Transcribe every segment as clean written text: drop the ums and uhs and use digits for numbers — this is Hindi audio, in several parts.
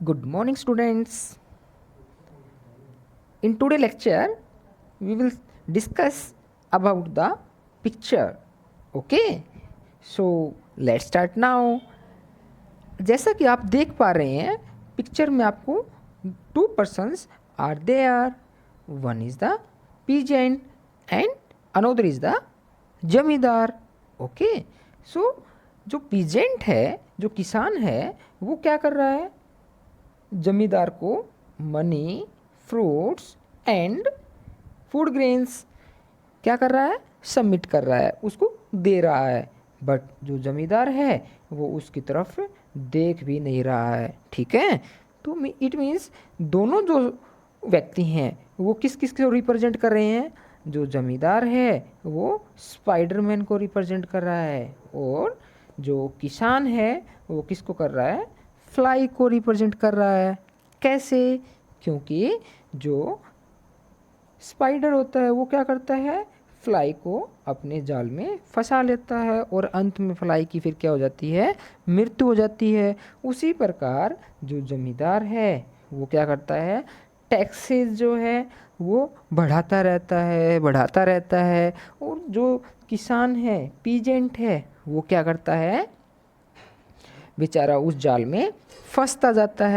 Good morning, students. In today's lecture, we will discuss about the picture. Okay, so let's start now. जैसा कि आप देख पा रहे हैं पिक्चर में आपको two persons are there. One is the peasant and another is the zamindar. Okay, so जो पीजेंट है, जो किसान है, वो क्या कर रहा है? जमींदार को money, fruits and food grains क्या कर रहा है? सबमिट कर रहा है, उसको दे रहा है. बट जो जमींदार है वो उसकी तरफ देख भी नहीं रहा है. ठीक है, तो इट मीन्स दोनों जो व्यक्ति हैं वो किस किस को रिप्रेजेंट कर रहे हैं? जो जमींदार है वो स्पाइडरमैन को रिप्रेजेंट कर रहा है और जो किसान है वो किसको कर रहा है? फ्लाई को रिप्रेजेंट कर रहा है. कैसे? क्योंकि जो स्पाइडर होता है वो क्या करता है? फ्लाई को अपने जाल में फंसा लेता है और अंत में फ्लाई की फिर क्या हो जाती है? मृत्यु हो जाती है. उसी प्रकार जो जमींदार है वो क्या करता है? टैक्सेस जो है वो बढ़ाता रहता है. और जो किसान है, पीजेंट है, वो क्या करता है? बेचारा उस जाल में फंसता जाता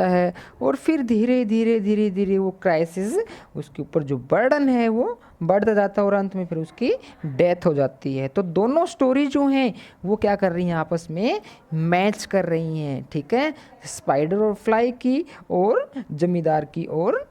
है और फिर धीरे धीरे वो क्राइसिस, उसके ऊपर जो बर्डन है वो बढ़ता जाता है और अंत में फिर उसकी डेथ हो जाती है. तो दोनों स्टोरी जो हैं वो क्या कर रही हैं? आपस में मैच कर रही हैं. ठीक है, स्पाइडर और फ्लाई की और जमींदार की और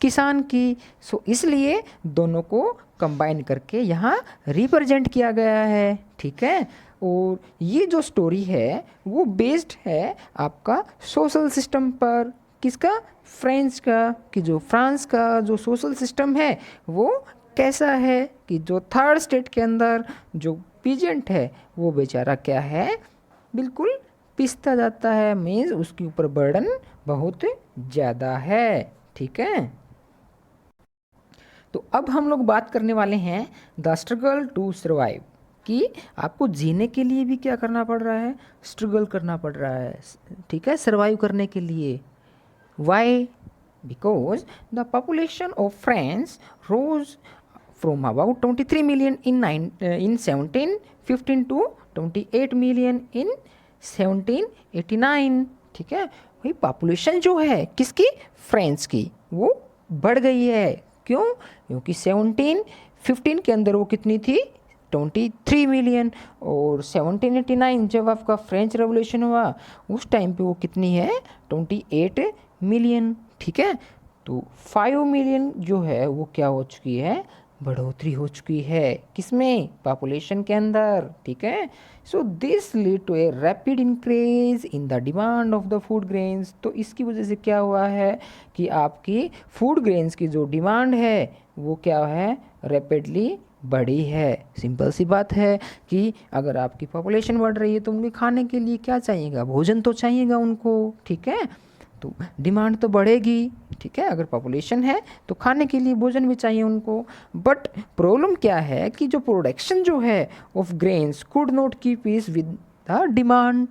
किसान की. सो इसलिए दोनों को कंबाइन करके यहाँ रिप्रेजेंट किया गया है. ठीक है, और ये जो स्टोरी है वो बेस्ड है आपका सोशल सिस्टम पर. किसका? फ्रेंच का. कि जो फ्रांस का जो सोशल सिस्टम है वो कैसा है कि जो थर्ड स्टेट के अंदर जो पीजेंट है वो बेचारा क्या है? बिल्कुल पिसता जाता है. मीन्स उसके ऊपर बर्डन बहुत ज़्यादा है. ठीक है, तो अब हम लोग बात करने वाले हैं द स्ट्रगल टू सर्वाइव. कि आपको जीने के लिए भी क्या करना पड़ रहा है? स्ट्रगल करना पड़ रहा है. ठीक है, सर्वाइव करने के लिए. Why? Because the population of France rose from about 23 million in 1715 to 28 million in 1789. ठीक है, वही पॉपुलेशन जो है किसकी? फ्रांस की, वो बढ़ गई है. क्यों? क्योंकि 1715 के अंदर वो कितनी थी? 23 मिलियन. और 1789 जब आपका फ्रेंच रेवोल्यूशन हुआ उस टाइम पे वो कितनी है? 28 मिलियन. ठीक है, तो 5 मिलियन जो है वो क्या हो चुकी है? बढ़ोतरी हो चुकी है. किसमें? पॉपुलेशन के अंदर. ठीक है, so this lead to a rapid increase in the demand of the food grains. तो इसकी वजह से क्या हुआ है कि आपकी फूड ग्रेन्स की जो डिमांड है वो क्या है? रैपिडली बढ़ी है. सिंपल सी बात है कि अगर आपकी पॉपुलेशन बढ़ रही है तो उनके खाने के लिए क्या चाहिएगा? भोजन तो चाहिएगा उनको. ठीक है, तो डिमांड तो बढ़ेगी. ठीक है, अगर पॉपुलेशन है तो खाने के लिए भोजन भी चाहिए उनको. बट प्रॉब्लम क्या है कि जो प्रोडक्शन जो है of grains could not keep peace with the demand.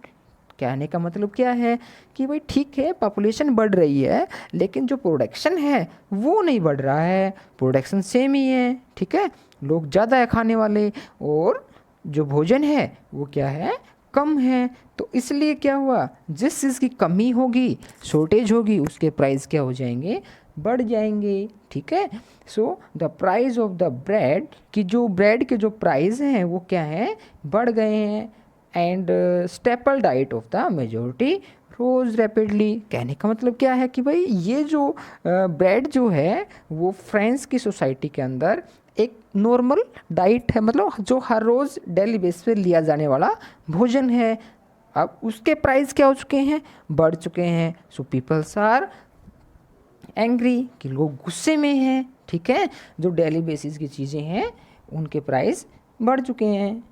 कहने का मतलब क्या है कि भाई ठीक है पॉपुलेशन बढ़ रही है लेकिन जो प्रोडक्शन है वो नहीं बढ़ रहा है. प्रोडक्शन सेम ही है. ठीक है, लोग ज़्यादा है खाने वाले और जो भोजन है वो क्या है? कम है. तो इसलिए क्या हुआ? जिस चीज़ की कमी होगी, शॉर्टेज होगी, उसके प्राइस क्या हो जाएंगे? बढ़ जाएंगे. ठीक है, so the price of the bread, कि जो ब्रेड के जो प्राइस हैं वो क्या हैं? बढ़ गए हैं. And staple diet of the majority rose rapidly. कहने का मतलब क्या है कि भाई ये जो ब्रेड जो है वो फ्रांस की सोसाइटी के अंदर एक नॉर्मल डाइट है, मतलब जो हर रोज़ डेली बेस पे लिया जाने वाला भोजन है. अब उसके प्राइस क्या हो चुके हैं? बढ़ चुके हैं. सो पीपल्स आर एंग्री, कि लोग गुस्से में हैं. ठीक है, जो डेली बेसिस की चीज़ें हैं उनके प्राइस बढ़ चुके हैं.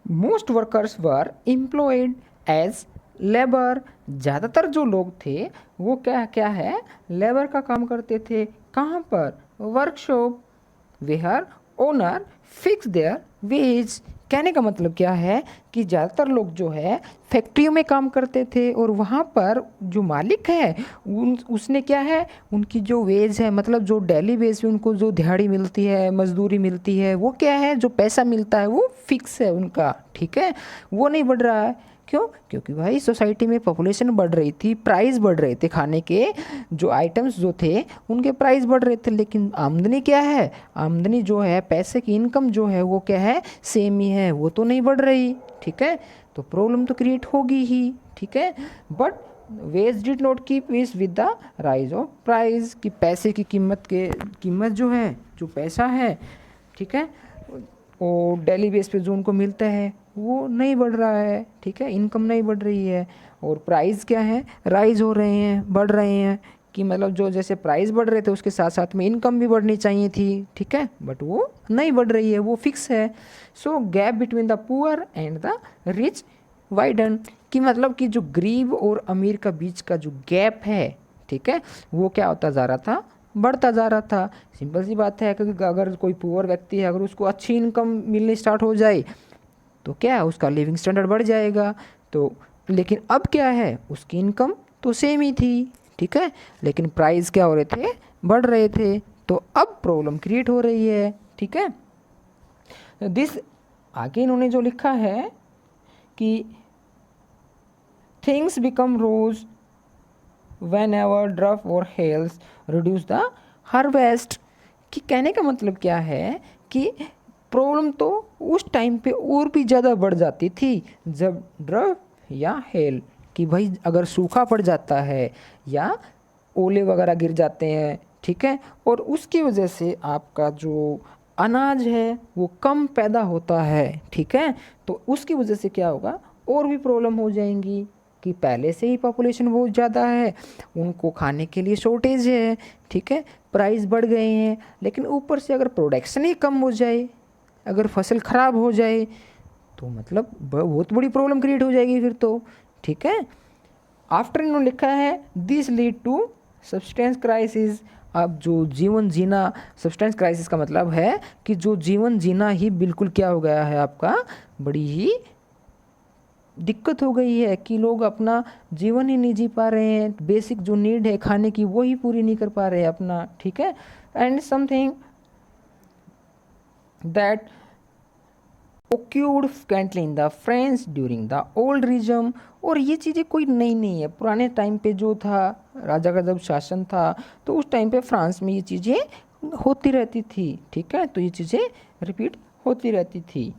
Most workers were employed as labour. ज़्यादातर जो लोग थे वो क्या क्या है? लेबर का काम करते थे. कहाँ पर? Workshop. Where owner fix their wage. कहने का मतलब क्या है कि ज़्यादातर लोग जो है फैक्ट्रियों में काम करते थे और वहाँ पर जो मालिक है उसने क्या है, उनकी जो वेज है, मतलब जो डेली बेस पे उनको जो दिहाड़ी मिलती है, मजदूरी मिलती है, वो क्या है, जो पैसा मिलता है वो फिक्स है उनका, ठीक है, वो नहीं बढ़ रहा है। क्यों? क्योंकि भाई सोसाइटी में पॉपुलेशन बढ़ रही थी, प्राइस बढ़ रहे थे, खाने के जो आइटम्स जो थे उनके प्राइस बढ़ रहे थे, लेकिन आमदनी क्या है, आमदनी जो है, पैसे की इनकम जो है वो क्या है, सेम ही है, वो तो नहीं बढ़ रही, ठीक है। तो प्रॉब्लम तो क्रिएट होगी ही, ठीक है। But wage did not keep pace with the rise of price, कि पैसे की कीमत जो है, जो पैसा है, ठीक है, और डेली बेस पे जो उनको मिलता है वो नहीं बढ़ रहा है, ठीक है, इनकम नहीं बढ़ रही है, और प्राइस क्या है, राइज हो रहे हैं, बढ़ रहे हैं, कि मतलब जो जैसे प्राइस बढ़ रहे थे उसके साथ साथ में इनकम भी बढ़नी चाहिए थी, ठीक है, बट वो नहीं बढ़ रही है, वो फिक्स है। So gap between the poor and the rich widen, कि मतलब कि जो गरीब और अमीर का बीच का जो गैप है, ठीक है, वो क्या होता जा रहा था, बढ़ता जा रहा था। सिंपल सी बात है, क्योंकि अगर कोई पुअर व्यक्ति है, अगर उसको अच्छी इनकम मिलनी स्टार्ट हो जाए तो क्या है, उसका लिविंग स्टैंडर्ड बढ़ जाएगा। तो लेकिन अब क्या है, उसकी इनकम तो सेम ही थी, ठीक है, लेकिन प्राइस क्या हो रहे थे, बढ़ रहे थे, तो अब प्रॉब्लम क्रिएट हो रही है, ठीक है। दिस आगे इन्होंने जो लिखा है कि things become rose when ever draft और हेल्स रिड्यूस द हार्वेस्ट, कि कहने का मतलब क्या है कि प्रॉब्लम तो उस टाइम पे और भी ज़्यादा बढ़ जाती थी जब ड्रफ या हेल, कि भाई अगर सूखा पड़ जाता है या ओले वगैरह गिर जाते हैं, ठीक है, और उसकी वजह से आपका जो अनाज है वो कम पैदा होता है, ठीक है, तो उसकी वजह से क्या होगा, और भी प्रॉब्लम हो जाएंगी, कि पहले से ही पॉपुलेशन बहुत ज़्यादा है, उनको खाने के लिए शॉर्टेज है, ठीक है, प्राइस बढ़ गए हैं, लेकिन ऊपर से अगर प्रोडक्शन ही कम हो जाए, अगर फसल ख़राब हो जाए, तो मतलब बहुत बड़ी प्रॉब्लम क्रिएट हो जाएगी फिर तो, ठीक है। आफ्टर इन्होंने लिखा है this lead to substance crisis, अब जो जीवन जीना, सब्सटेंस क्राइसिस का मतलब है कि जो जीवन जीना ही बिल्कुल क्या हो गया है, आपका बड़ी ही दिक्कत हो गई है, कि लोग अपना जीवन ही नहीं जी पा रहे हैं, बेसिक जो नीड है खाने की वो ही पूरी नहीं कर पा रहे हैं अपना, ठीक है। And something that occurred frequently in the France during the old regime, और ये चीज़ें कोई नई नहीं है, पुराने टाइम पे जो था, राजा का जब शासन था तो उस टाइम पे फ्रांस में ये चीज़ें होती रहती थी, ठीक है, तो ये चीज़ें रिपीट होती रहती थी।